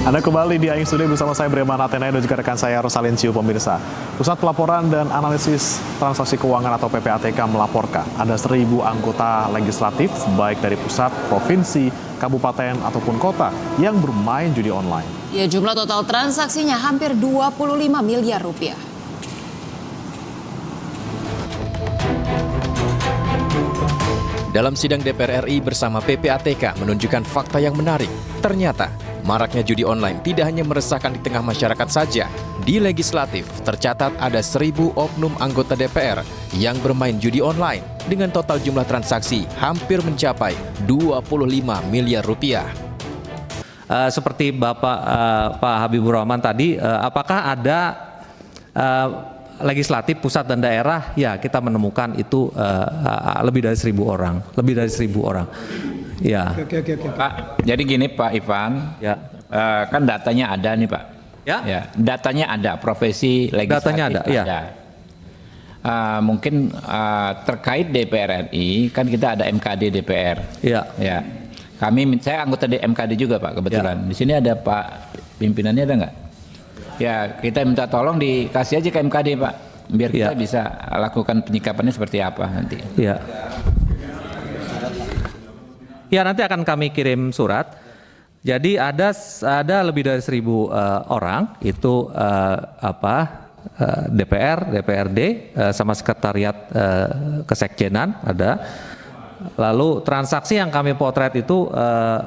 Anda kembali di iNews Today bersama saya Breman Athena dan juga rekan saya Rosalin Ciu. Pemirsa, Pusat Pelaporan dan Analisis Transaksi Keuangan atau PPATK melaporkan ada 1.000 anggota legislatif baik dari pusat, provinsi, kabupaten ataupun kota yang bermain judi online. Ya, jumlah total transaksinya hampir 25 miliar rupiah. Dalam sidang DPR RI bersama PPATK menunjukkan fakta yang menarik. Ternyata maraknya judi online tidak hanya meresahkan di tengah masyarakat saja. Di legislatif tercatat ada 1.000 oknum anggota DPR yang bermain judi online dengan total jumlah transaksi hampir mencapai 25 miliar rupiah. Seperti Pak Habibur Rahman tadi, apakah ada legislatif pusat dan daerah? Ya, kita menemukan itu lebih dari 1.000 orang. Ya. Oke. Pak, jadi gini Pak Ivan, ya. Kan datanya ada nih Pak. Ya. Datanya ada, profesi legislatif datanya ada. Ya. Mungkin terkait DPR RI, kan kita ada MKD DPR. Ya. Saya anggota MKD juga Pak kebetulan. Di sini ada Pak pimpinannya, ada nggak? Ya, kita minta tolong dikasih aja ke MKD Pak, biar kita bisa lakukan penyikapannya seperti apa nanti. Ya, nanti akan kami kirim surat. Jadi ada lebih dari 1.000 orang itu DPR, DPRD sama sekretariat kesekjenan ada. Lalu transaksi yang kami potret itu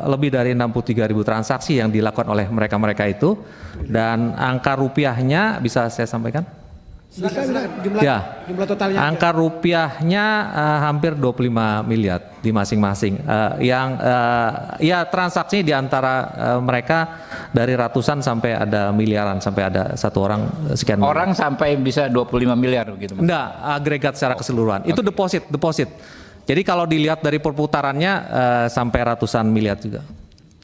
lebih dari 63.000 transaksi yang dilakukan oleh mereka-mereka itu, dan angka rupiahnya bisa saya sampaikan? Jumlah totalnya. Angka rupiahnya hampir 25 miliar di masing-masing. Transaksinya di antara mereka dari ratusan sampai ada miliaran, sampai ada satu orang sekian miliar. Orang sampai bisa 25 miliar begitu? Enggak, agregat secara keseluruhan. Itu deposit. Jadi kalau dilihat dari perputarannya sampai ratusan miliar juga.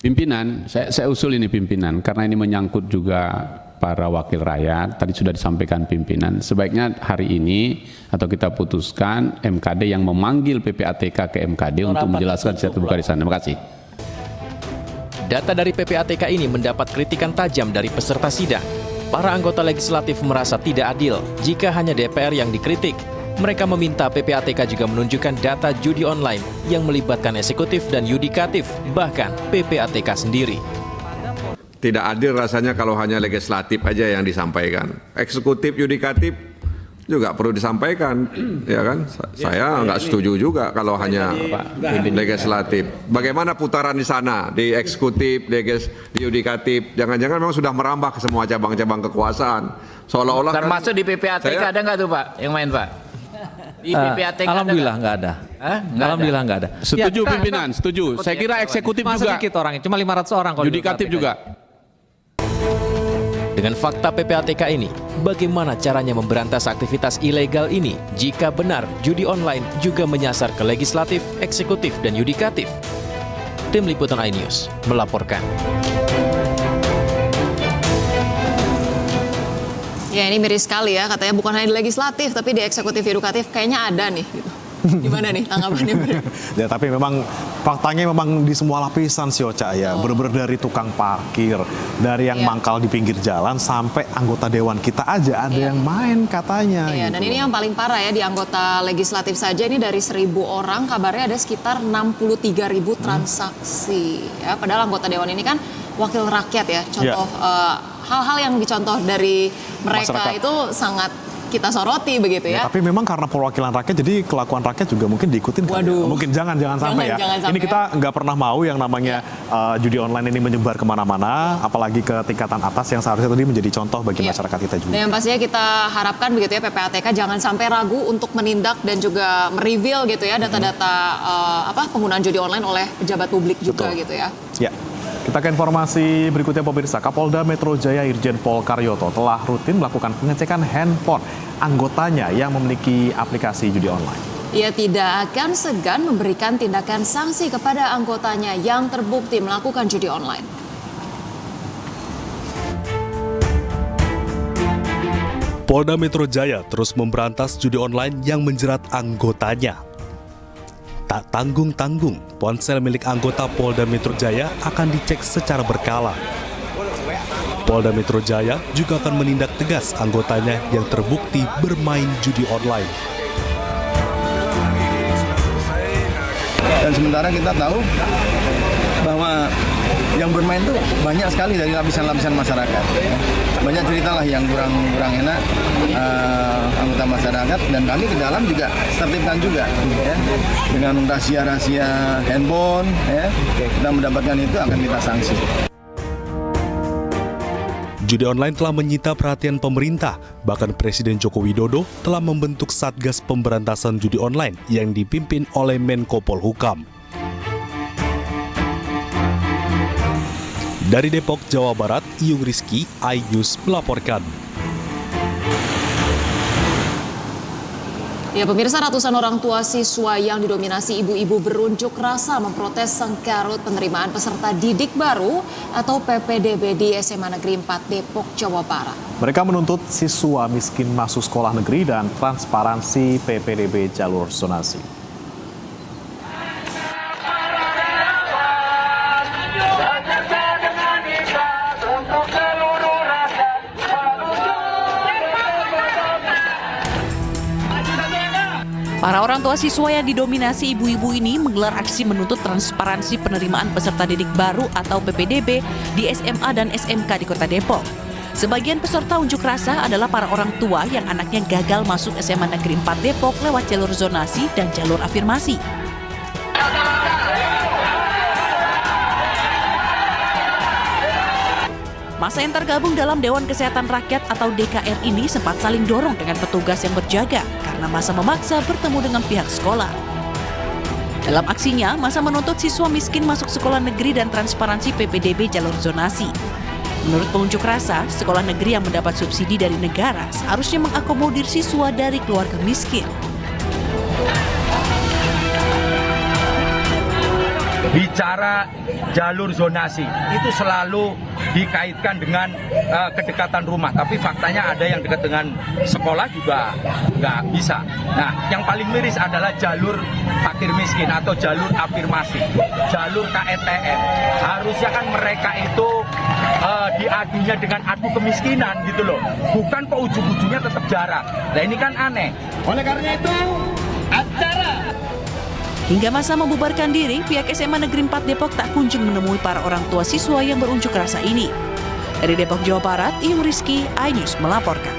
Pimpinan, saya usul ini pimpinan, karena ini menyangkut juga para wakil rakyat. Tadi sudah disampaikan pimpinan, sebaiknya hari ini atau kita putuskan MKD yang memanggil PPATK ke MKD untuk menjelaskan secara terbuka di sana. Terima kasih. Data dari PPATK ini mendapat kritikan tajam dari peserta sidang. Para anggota legislatif merasa tidak adil jika hanya DPR yang dikritik. Mereka meminta PPATK juga menunjukkan data judi online yang melibatkan eksekutif dan yudikatif, bahkan PPATK sendiri. Tidak adil rasanya kalau hanya legislatif aja yang disampaikan. Eksekutif, yudikatif juga perlu disampaikan, ya kan? Saya nggak setuju juga kalau hanya legislatif. Bagaimana putaran di sana, di eksekutif, di yudikatif? Jangan-jangan memang sudah merambah ke semua cabang-cabang kekuasaan. Seolah-olah termasuk di PPATK ada nggak tuh Pak yang main Pak? Di PPATK alhamdulillah nggak ada. Alhamdulillah nggak ada. Setuju pimpinan, setuju. Saya kira eksekutif cuma juga. Sedikit orangnya, cuma 500 orang. Yudikatif juga. Dengan fakta PPATK ini, bagaimana caranya memberantas aktivitas ilegal ini jika benar judi online juga menyasar ke legislatif, eksekutif, dan yudikatif? Tim Liputan iNews melaporkan. Ya ini miris sekali ya, katanya bukan hanya di legislatif tapi di eksekutif yudikatif kayaknya ada nih gitu. Gimana nih tanggapannya? Ya tapi memang faktanya memang di semua lapisan sih Oca ya. Bener-bener dari tukang parkir, dari yang mangkal di pinggir jalan sampai anggota dewan kita aja ada yang main katanya. Iya, gitu. dan ini yang paling parah ya di anggota legislatif saja ini dari 1.000 orang kabarnya ada sekitar 63.000 transaksi. Ya, padahal anggota dewan ini kan wakil rakyat ya. Contoh hal-hal yang dicontoh dari mereka masyarakat itu sangat kita soroti begitu ya. Tapi memang karena perwakilan rakyat, jadi kelakuan rakyat juga mungkin diikutin. Waduh. Mungkin jangan sampai ya. Jangan ini kita nggak pernah mau yang namanya judi online ini menyebar kemana-mana, apalagi ke tingkatan atas yang seharusnya tadi menjadi contoh bagi masyarakat kita juga. Dan yang pastinya kita harapkan begitu ya PPATK jangan sampai ragu untuk menindak dan juga mereveal gitu ya data-data penggunaan judi online oleh pejabat publik juga. Betul. Gitu ya. Ya. Kita ke informasi berikutnya pemirsa. Kapolda Metro Jaya Irjen Pol Karyoto telah rutin melakukan pengecekan handphone anggotanya yang memiliki aplikasi judi online. Ia tidak akan segan memberikan tindakan sanksi kepada anggotanya yang terbukti melakukan judi online. Polda Metro Jaya terus memberantas judi online yang menjerat anggotanya. Tak tanggung-tanggung, ponsel milik anggota Polda Metro Jaya akan dicek secara berkala. Polda Metro Jaya juga akan menindak tegas anggotanya yang terbukti bermain judi online. Dan sementara kita tahu bahwa yang bermain itu banyak sekali dari lapisan-lapisan masyarakat. Banyak cerita lah yang kurang enak anggota masyarakat, dan kami ke dalam juga tertibkan juga ya. Dengan rahasia-rahasia handphone ya, kita mendapatkan itu akan kita sanksi. Judi online telah menyita perhatian pemerintah, bahkan Presiden Joko Widodo telah membentuk Satgas Pemberantasan Judi Online yang dipimpin oleh Menko Polhukam. Dari Depok, Jawa Barat, Iyung Rizky, iNews melaporkan. Ya pemirsa, ratusan orang tua siswa yang didominasi ibu-ibu berunjuk rasa memprotes sengkarut penerimaan peserta didik baru atau PPDB di SMA Negeri 4 Depok, Jawa Barat. Mereka menuntut siswa miskin masuk sekolah negeri dan transparansi PPDB jalur zonasi. Para orang tua siswa yang didominasi ibu-ibu ini menggelar aksi menuntut transparansi penerimaan peserta didik baru atau PPDB di SMA dan SMK di Kota Depok. Sebagian peserta unjuk rasa adalah para orang tua yang anaknya gagal masuk SMA Negeri 4 Depok lewat jalur zonasi dan jalur afirmasi. Masa yang tergabung dalam Dewan Kesehatan Rakyat atau DKR ini sempat saling dorong dengan petugas yang berjaga karena masa memaksa bertemu dengan pihak sekolah. Dalam aksinya, masa menuntut siswa miskin masuk sekolah negeri dan transparansi PPDB jalur zonasi. Menurut pengunjuk rasa, sekolah negeri yang mendapat subsidi dari negara seharusnya mengakomodir siswa dari keluarga miskin. Bicara jalur zonasi itu selalu dikaitkan dengan kedekatan rumah, tapi faktanya ada yang dekat dengan sekolah juga nggak bisa. Nah, yang paling miris adalah jalur fakir miskin atau jalur afirmasi, jalur KETN. Harusnya kan mereka itu diadunya dengan adu kemiskinan gitu loh, bukan kok ujung-ujungnya tetap jarak. Nah ini kan aneh. Oleh karena itu acara hingga masa membubarkan diri, pihak SMA Negeri 4 Depok tak kunjung menemui para orang tua siswa yang berunjuk rasa ini. Dari Depok, Jawa Barat, Iyung Rizky, iNews melaporkan.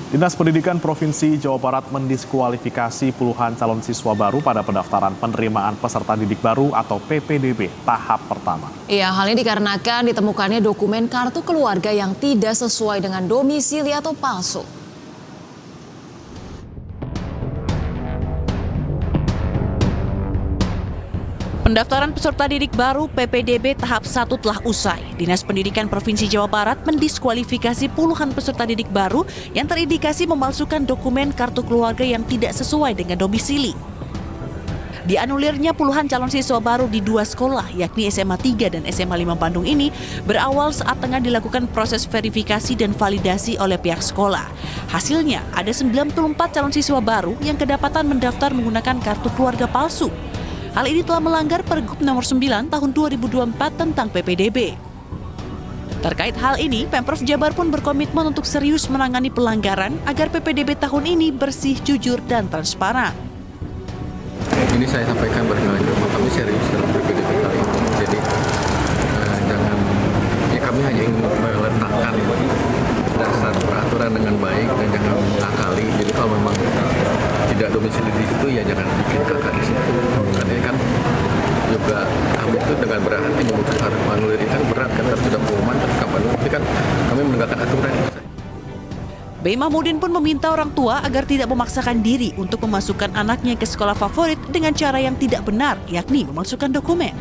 Dinas Pendidikan Provinsi Jawa Barat mendiskualifikasi puluhan calon siswa baru pada pendaftaran penerimaan peserta didik baru atau PPDB tahap pertama. Iya, hal ini dikarenakan ditemukannya dokumen kartu keluarga yang tidak sesuai dengan domisili atau palsu. Pendaftaran peserta didik baru PPDB tahap 1 telah usai. Dinas Pendidikan Provinsi Jawa Barat mendiskualifikasi puluhan peserta didik baru yang terindikasi memalsukan dokumen kartu keluarga yang tidak sesuai dengan domisili. Dianulirnya puluhan calon siswa baru di 2 sekolah, yakni SMA 3 dan SMA 5 Bandung ini, berawal saat tengah dilakukan proses verifikasi dan validasi oleh pihak sekolah. Hasilnya, ada 94 calon siswa baru yang kedapatan mendaftar menggunakan kartu keluarga palsu. Hal ini telah melanggar Pergub nomor 9 tahun 2024 tentang PPDB. Terkait hal ini, Pemprov Jabar pun berkomitmen untuk serius menangani pelanggaran agar PPDB tahun ini bersih, jujur, dan transparan. Ini saya sampaikan berkali-kali, kami serius dalam PPDB kali ini. Jadi kami hanya ingin meletakkan dasar peraturan dengan baik dan jangan mengakali. Jadi kalau memang tidak domisili di situ ya jangan bikin kakak di situ. Karena kan juga kami itu dengan berhati memutuskan manulir itu kan berat kan harus sudah pengumuman kapan tapi kan kami menegakkan aturan. B. Mahmudin pun meminta orang tua agar tidak memaksakan diri untuk memasukkan anaknya ke sekolah favorit dengan cara yang tidak benar, yakni memasukkan dokumen.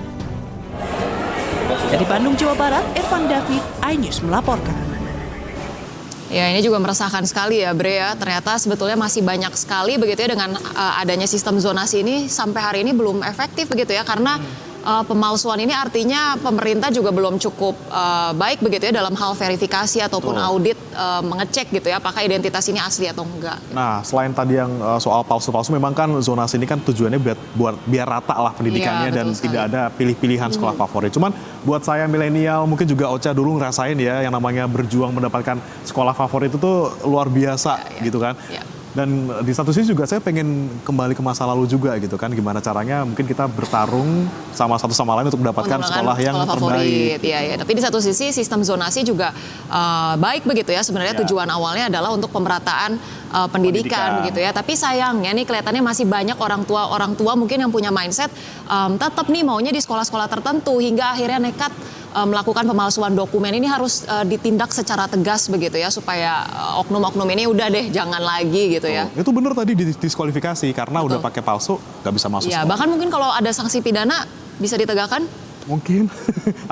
Dari Bandung, Jawa Barat, Irfan David, iNews melaporkan. Ya, ini juga meresahkan sekali ya, Bre ya. Ternyata sebetulnya masih banyak sekali begitu ya dengan adanya sistem zonasi ini sampai hari ini belum efektif begitu ya, karena pemalsuan ini artinya pemerintah juga belum cukup baik begitu ya dalam hal verifikasi ataupun audit mengecek gitu ya apakah identitas ini asli atau enggak. Nah, selain tadi yang soal palsu-palsu, memang kan zonasi ini kan tujuannya biar rata lah pendidikannya dan tidak ada pilih-pilihan sekolah favorit. Cuman buat saya milenial, mungkin juga Ocha dulu ngerasain ya yang namanya berjuang mendapatkan sekolah favorit itu tuh luar biasa gitu kan. Dan di satu sisi juga saya pengen kembali ke masa lalu juga gitu kan, gimana caranya mungkin kita bertarung satu sama lain untuk mendapatkan sekolah yang terbaik. Ya. Tapi di satu sisi sistem zonasi juga baik begitu ya, sebenarnya tujuan awalnya adalah untuk pemerataan pendidikan begitu ya. Tapi sayangnya nih kelihatannya masih banyak orang tua mungkin yang punya mindset tetap nih maunya di sekolah-sekolah tertentu hingga akhirnya nekat melakukan pemalsuan dokumen. Ini harus ditindak secara tegas begitu ya supaya oknum-oknum ini udah deh jangan lagi gitu ya. Itu benar tadi didiskualifikasi karena udah pakai palsu nggak bisa masuk sekolah. Bahkan mungkin kalau ada sanksi pidana bisa ditegakkan. Mungkin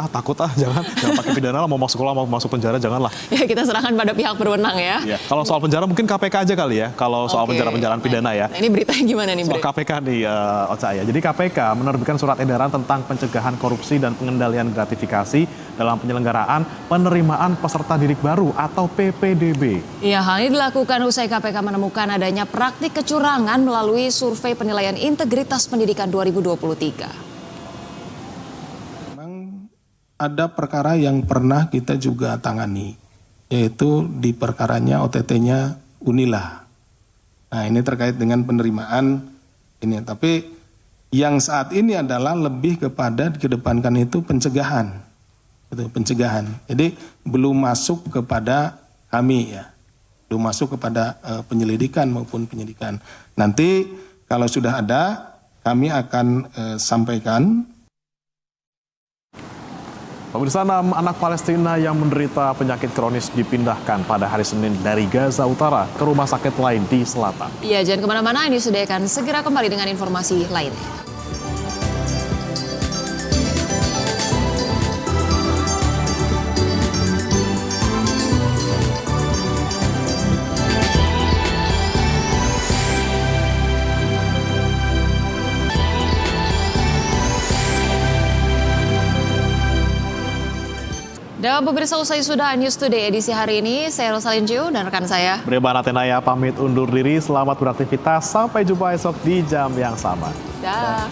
takut jangan pakai pidana lah, mau masuk sekolah mau masuk penjara janganlah. Ya kita serahkan pada pihak berwenang ya. Kalau soal penjara mungkin KPK aja kali ya. Kalau soal penjara-penjaraan pidana ya. Nah, ini beritanya gimana nih, Bre? Soal KPK nih Ocha ya. Jadi KPK menerbitkan surat edaran tentang pencegahan korupsi dan pengendalian gratifikasi dalam penyelenggaraan penerimaan peserta didik baru atau PPDB. Iya, hal ini dilakukan usai KPK menemukan adanya praktik kecurangan melalui survei penilaian integritas pendidikan 2023. Ada perkara yang pernah kita juga tangani, yaitu di perkaranya OTT-nya Unila. Nah, ini terkait dengan penerimaan ini. Tapi yang saat ini adalah lebih kepada dikedepankan itu pencegahan. Itu pencegahan. Jadi belum masuk kepada kami ya. Belum masuk kepada penyelidikan maupun penyidikan. Nanti kalau sudah ada, kami akan sampaikan. Pemirsa, 6 anak Palestina yang menderita penyakit kronis dipindahkan pada hari Senin dari Gaza Utara ke rumah sakit lain di selatan. Iya, jangan kemana-mana, ini sudah akan segera kembali dengan informasi lainnya. Dan pemirsa, usai sudah News Today edisi hari ini, saya Rosalyn Jiu dan rekan saya Breba Natenaya pamit undur diri, selamat beraktivitas, sampai jumpa esok di jam yang sama. Dah.